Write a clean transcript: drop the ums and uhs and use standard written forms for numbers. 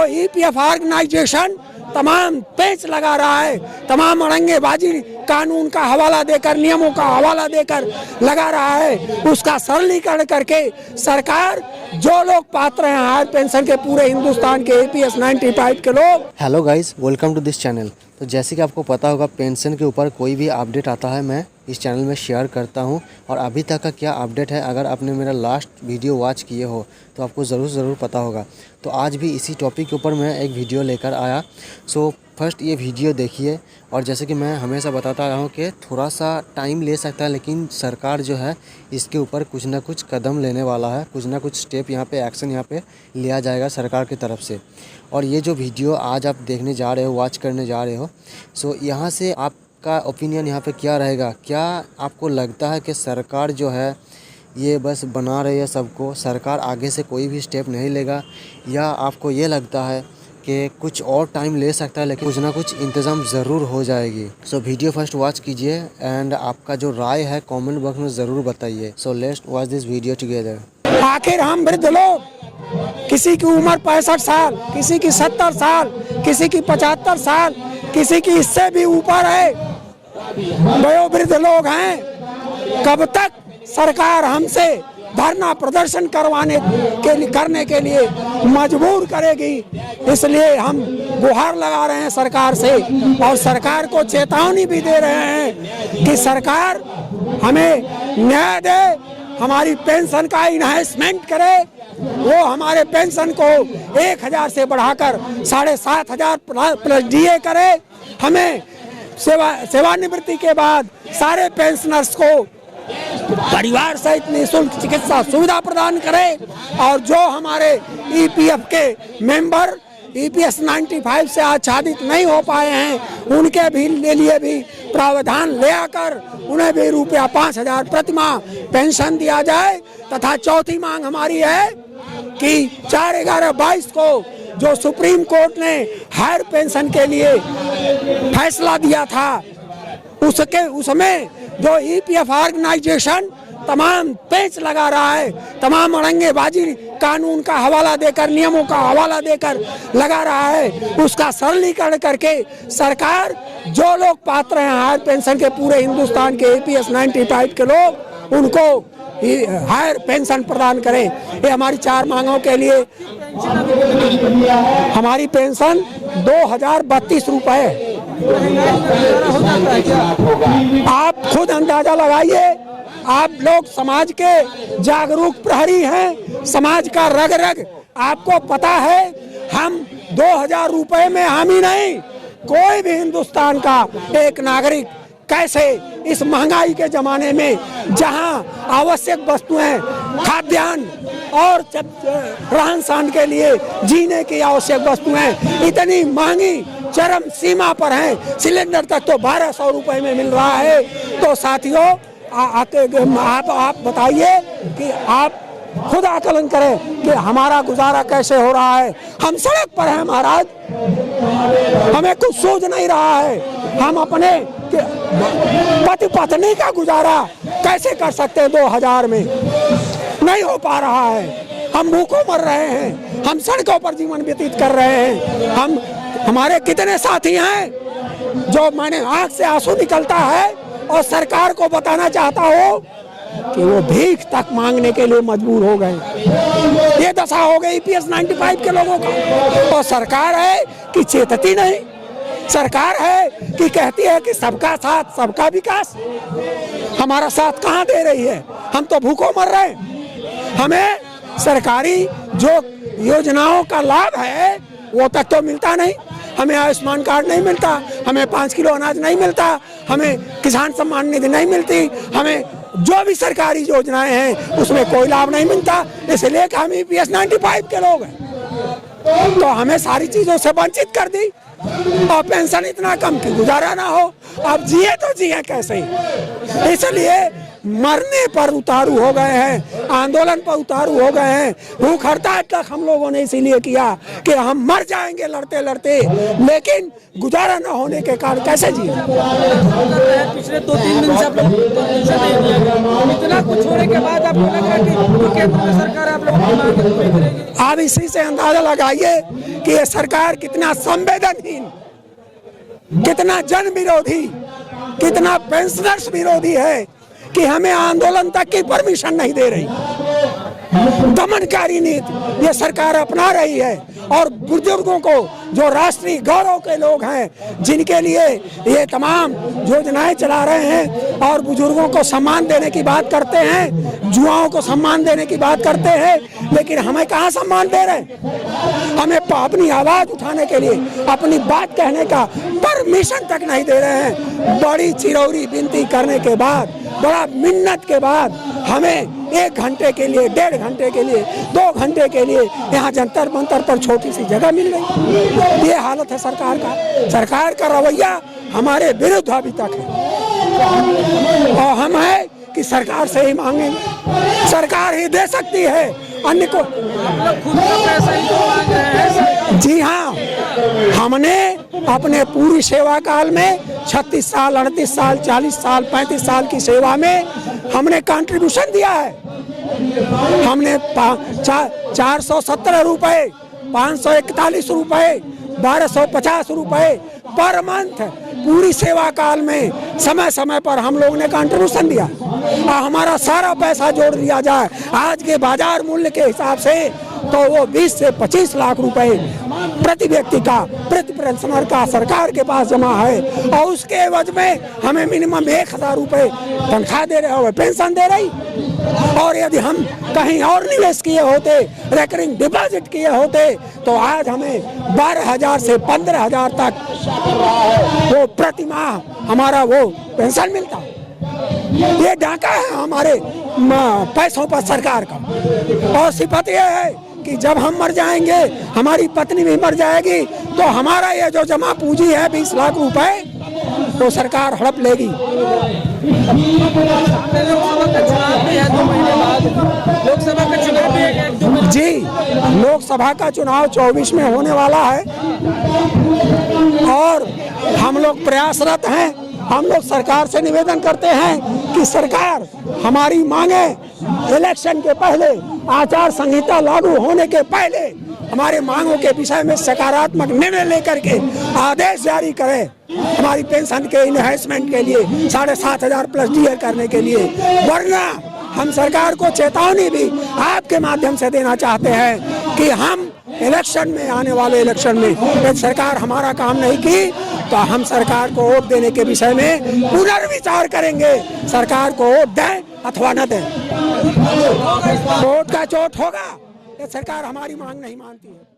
जो EPF organisation तमाम पेच लगा रहा है, तमाम अड़ंगेबाजी कानून का हवाला देकर, नियमों का हवाला देकर लगा रहा है, उसका सरलीकरण करके सरकार जो लोग पात्र हैं हायर पेंशन के, पूरे हिंदुस्तान के APS 95 के लोग। Hello guys, welcome to this channel. तो जैसे कि आपको पता होगा, पेंशन के ऊपर कोई भी अपडेट आता है मैं इस चैनल में शेयर करता हूं। और अभी तक का क्या अपडेट है, अगर आपने मेरा लास्ट वीडियो वॉच किए हो तो आपको ज़रूर पता होगा। तो आज भी इसी टॉपिक के ऊपर मैं एक वीडियो लेकर आया। सो फर्स्ट ये वीडियो देखिए। और जैसे कि मैं हमेशा बताता रहा हूँ कि थोड़ा सा टाइम ले सकता है, लेकिन सरकार जो है इसके ऊपर कुछ ना कुछ कदम लेने वाला है, कुछ ना कुछ स्टेप यहाँ पे, एक्शन यहाँ पे लिया जाएगा सरकार की तरफ से। और ये जो वीडियो आज आप देखने जा रहे हो, वॉच करने जा रहे हो, सो यहाँ से आपका ओपिनियन यहाँ पे क्या रहेगा? क्या आपको लगता है कि सरकार जो है ये बस बना रही है सबको, सरकार आगे से कोई भी स्टेप नहीं लेगा, या आपको ये लगता है कि कुछ और टाइम ले सकता है लेकिन कुछ ना कुछ इंतज़ाम ज़रूर हो जाएगी? सो वीडियो फर्स्ट वॉच कीजिए एंड आपका जो राय है कमेंट बॉक्स में ज़रूर बताइए। So let's watch this video together. आखिर हम वृद्ध लोग, किसी की उम्र 65 साल, किसी की 70 साल, किसी की 75 साल, किसी की इससे भी ऊपर है, वयोवृद्ध लोग हैं, कब तक सरकार हमसे धरना प्रदर्शन करने के लिए मजबूर करेगी? इसलिए हम गुहार लगा रहे हैं सरकार से, और सरकार को चेतावनी भी दे रहे हैं कि सरकार हमें न्याय दे, हमारी पेंशन का इन्हांसमेंट करे, वो हमारे पेंशन को 1000 से बढ़ाकर 7500 प्लस DA करे, हमें सेवानिवृत्ति के बाद सारे पेंशनर्स को परिवार सहित निःशुल्क चिकित्सा सुविधा प्रदान करे, और जो हमारे EPF के मेंबर EPS 95 से आच्छादित नहीं हो पाए हैं उनके भी लिए भी प्रावधान ले आकर उन्हें भी रुपया 5000 प्रतिमाह पेंशन दिया जाए। तथा चौथी मांग हमारी है कि 4/11/22 को जो सुप्रीम कोर्ट ने हायर पेंशन के लिए फैसला दिया था, उसमें जो EPF ऑर्गेनाइजेशन तमाम पेच लगा रहा है, तमाम अड़ंगेबाजी कानून का हवाला देकर, नियमों का हवाला देकर लगा रहा है, उसका सरलीकरण करके सरकार जो लोग पात्र हैं हायर पेंशन के, पूरे हिंदुस्तान के APS 95 के लोग, उनको हायर पेंशन प्रदान करें। ये हमारी 4 मांगों के लिए हमारी पेंशन 2032 रुपये। आप खुद अंदाजा लगाइए, आप लोग समाज के जागरूक प्रहरी हैं, समाज का रग रग आपको पता है। हम 2000 रुपए में हामी नहीं, कोई भी हिंदुस्तान का एक नागरिक कैसे इस महंगाई के जमाने में, जहां आवश्यक वस्तुएं, खाद्यान्न और रहन सहन के लिए जीने की आवश्यक वस्तुएं इतनी महंगी चरम सीमा पर हैं, सिलेंडर तक तो 1200 रुपए में मिल रहा है। तो साथियों, आप बताइए कि आप खुद आकलन करें कि हमारा गुजारा कैसे हो रहा है। हम सड़क पर हैं महाराज, हमें कुछ सूझ नहीं रहा है, हम अपने पति पत्नी का गुजारा कैसे कर सकते हैं 2000 में? नहीं हो पा रहा है, हम भूखों मर रहे हैं, हम सड़कों पर जीवन व्यतीत कर रहे हैं। हमारे कितने साथी हैं जो मैंने आंख से आंसू निकलता है और सरकार को बताना चाहता हो कि वो भीख तक मांगने के लिए मजबूर हो गए। ये दशा हो गई EPS 95 के लोगों का। और सरकार है कि चेतती नहीं, सरकार है कि कहती है कि सबका साथ सबका विकास। हमारा साथ कहाँ दे रही है? हम तो भूखों मर रहे हैं। हमें सरकारी जो योजनाओं का लाभ है वो तक तो मिलता नहीं। हमें आयुष्मान कार्ड नहीं मिलता, हमें 5 किलो अनाज नहीं मिलता, हमें किसान सम्मान निधि नहीं मिलती, हमें जो भी सरकारी योजनाएं हैं उसमें कोई लाभ नहीं मिलता, इसलिए कि हम EPS 95 के लोग हैं। तो हमें सारी चीजों से वंचित कर दी, और पेंशन इतना कम कि गुजारा ना हो। अब जिए तो जिए कैसे? इसलिए मरने पर उतारू हो गए हैं, आंदोलन पर उतारू हो गए हैं। भूख हड़ताल तक हम लोगों ने इसीलिए किया कि हम मर जाएंगे लड़ते लड़ते, लेकिन गुजारा न होने के कारण कैसे जिए। पिछले 2-3 दिन से आप लोग इतना कुछ होने के बाद आपको लग रहा है कि केंद्र सरकार आप लोगों की मांग पूरी करेगी? आप इसी से अंदाजा लगाइए कि ये सरकार कितना संवेदनहीन, कितना जन विरोधी, कितना पेंशनर्स विरोधी है कि हमें आंदोलन तक की परमिशन नहीं दे रही। दमनकारी नीति ये सरकार अपना रही है और बुजुर्गों को, जो राष्ट्रीय गौरव के लोग हैं, जिनके लिए ये तमाम योजनाएं चला रहे हैं और बुजुर्गों को सम्मान देने की बात करते हैं, जुआओं को सम्मान देने की बात करते हैं, लेकिन हमें कहाँ सम्मान दे रहे हैं। हमें अपनी आवाज उठाने के लिए, अपनी बात कहने का परमिशन तक नहीं दे रहे हैं। बड़ी चिरौरी विनती करने के बाद, बड़ा मिन्नत के बाद हमें 1 घंटे के लिए, 1.5 घंटे के लिए, 2 घंटे के लिए यहाँ जंतर मंतर पर छोटी सी जगह मिल गई। ये हालत है सरकार का। सरकार का रवैया हमारे विरुद्ध अभी तक है और हम है कि सरकार से ही मांगेंगे, सरकार ही दे सकती है, अन्य को। खुद का पैसा ही तो मांग रहे हैं। जी हाँ, हमने अपने पूरी सेवा काल में 36 साल, 38 साल, 40 साल, 35 साल की सेवा में हमने कंट्रीब्यूशन दिया है। हमने 417 रुपए, 541 रुपए, 1250 रुपए पर मंथ पूरी सेवा काल में समय समय पर हम लोगों ने कंट्रीब्यूशन दिया। और हमारा सारा पैसा जोड़ दिया जाए आज के बाजार मूल्य के हिसाब से तो वो 20 से 25 लाख रुपए प्रति व्यक्ति का, प्रति पेंशनर का सरकार के पास जमा है और उसके एवज में हमें मिनिमम 1000 रुपए तनख्वाह दे रहे हो, पेंशन दे रही। और यदि हम कहीं और निवेश किए होते, रिकरिंग डिपॉजिट किए होते, तो आज हमें 12,000 से 15,000 तक वो प्रति माह हमारा वो पेंशन मिलता। ये डाका है हमारे पैसों पर सरकार का। और सिफत ये है कि जब हम मर जाएंगे, हमारी पत्नी भी मर जाएगी, तो हमारा ये जो जमा पूंजी है 20 लाख रुपए, तो सरकार हड़प लेगी। लोकसभा का चुनाव भी है जी, लोकसभा का चुनाव 24 में होने वाला है और हम लोग प्रयासरत हैं। हम लोग सरकार से निवेदन करते हैं कि सरकार हमारी मांगे इलेक्शन के पहले, आचार संहिता लागू होने के पहले हमारे मांगों के विषय में सकारात्मक निर्णय लेकर के आदेश जारी करे। हमारी पेंशन के इन्वेस्टमेंट के लिए 7,500 प्लस डीए करने के लिए, वरना हम सरकार को चेतावनी भी आपके माध्यम से देना चाहते हैं कि हम इलेक्शन में, आने वाले इलेक्शन में यदि सरकार हमारा काम नहीं की तो हम सरकार को वोट देने के विषय में पुनर्विचार करेंगे। सरकार को वोट दें अथवा न दें, वोट का चोट होगा। ये सरकार हमारी मांग नहीं मानती है।